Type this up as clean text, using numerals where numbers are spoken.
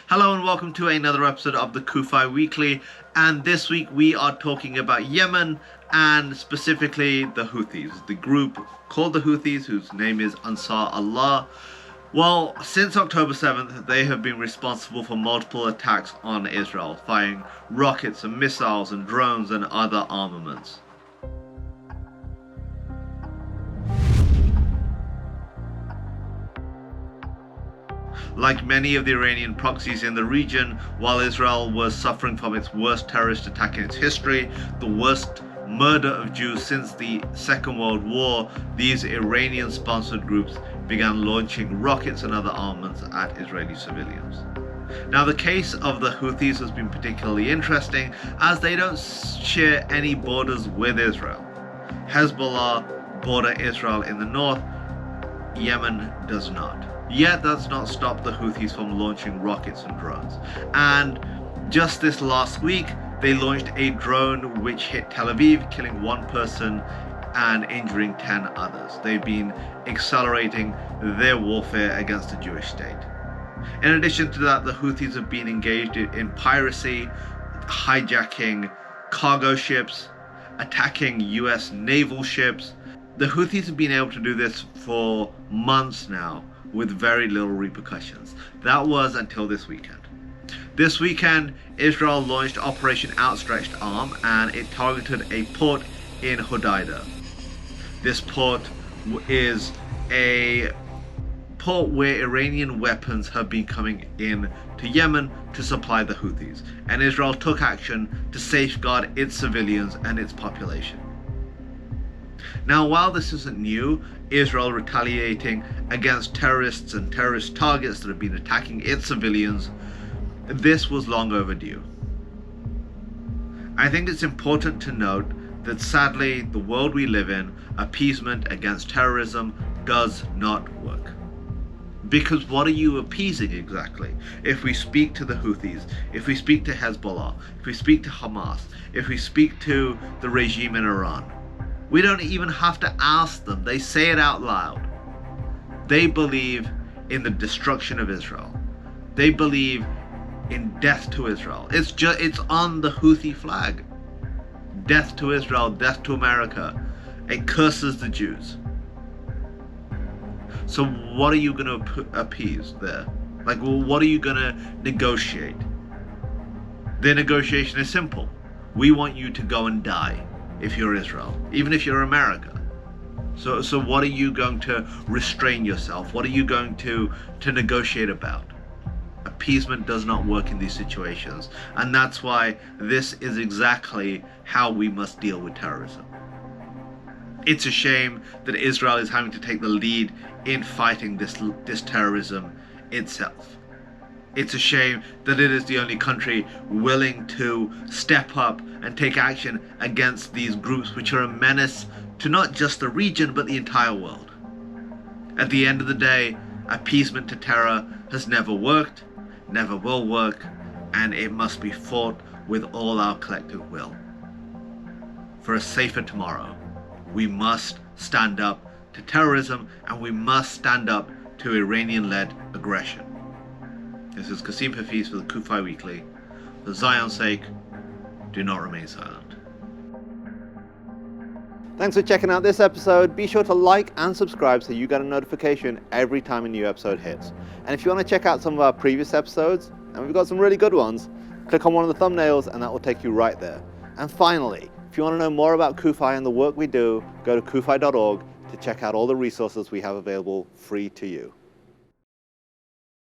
Hello and welcome to another episode of the CUFI Weekly, and this week we are talking about Yemen and specifically the Houthis, the group called the Houthis whose name is Ansar Allah. Well, since October 7th, they have been responsible for multiple attacks on Israel, firing rockets and missiles and drones and other armaments. Like many of the Iranian proxies in the region, while Israel was suffering from its worst terrorist attack in its history, the worst murder of Jews since the Second World War, these Iranian-sponsored groups began launching rockets and other armaments at Israeli civilians. Now, the case of the Houthis has been particularly interesting as they don't share any borders with Israel. Hezbollah border Israel in the north, Yemen does not. Yet that's not stopped the Houthis from launching rockets and drones. And just this last week, they launched a drone which hit Tel Aviv, killing one person and injuring 10 others. They've been accelerating their warfare against the Jewish state. In addition to that, the Houthis have been engaged in piracy, hijacking cargo ships, attacking US naval ships. The Houthis have been able to do this for months now, with very little repercussions. That was until this weekend. This weekend, Israel launched Operation Outstretched Arm and it targeted a port in Hodeidah. This port is a port where Iranian weapons have been coming in to Yemen to supply the Houthis, and Israel took action to safeguard its civilians and its population. Now, while this isn't new, Israel retaliating against terrorists and terrorist targets that have been attacking its civilians, this was long overdue. I think it's important to note that sadly, the world we live in, appeasement against terrorism does not work. Because what are you appeasing exactly? If we speak to the Houthis, if we speak to Hezbollah, if we speak to Hamas, if we speak to the regime in Iran, we don't even have to ask them. They say it out loud. They believe in the destruction of Israel. They believe in death to Israel. It's on the Houthi flag. Death to Israel, death to America. It curses the Jews. So what are you going to appease there? What are you going to negotiate? Their negotiation is simple. We want you to go and die. If you're Israel, even if you're America. So what are you going to restrain yourself? What are you going to negotiate about? Appeasement does not work in these situations. And that's why this is exactly how we must deal with terrorism. It's a shame that Israel is having to take the lead in fighting this terrorism itself. It's a shame that it is the only country willing to step up and take action against these groups which are a menace to not just the region but the entire world. At the end of the day, appeasement to terror has never worked, never will work, and it must be fought with all our collective will. For a safer tomorrow, we must stand up to terrorism and we must stand up to Iranian-led aggression. This is Kasim Hafeez for the CUFI Weekly. For Zion's sake, do not remain silent. Thanks for checking out this episode. Be sure to like and subscribe so you get a notification every time a new episode hits. And if you want to check out some of our previous episodes, and we've got some really good ones, click on one of the thumbnails and that will take you right there. And finally, if you want to know more about CUFI and the work we do, go to cufi.org to check out all the resources we have available free to you.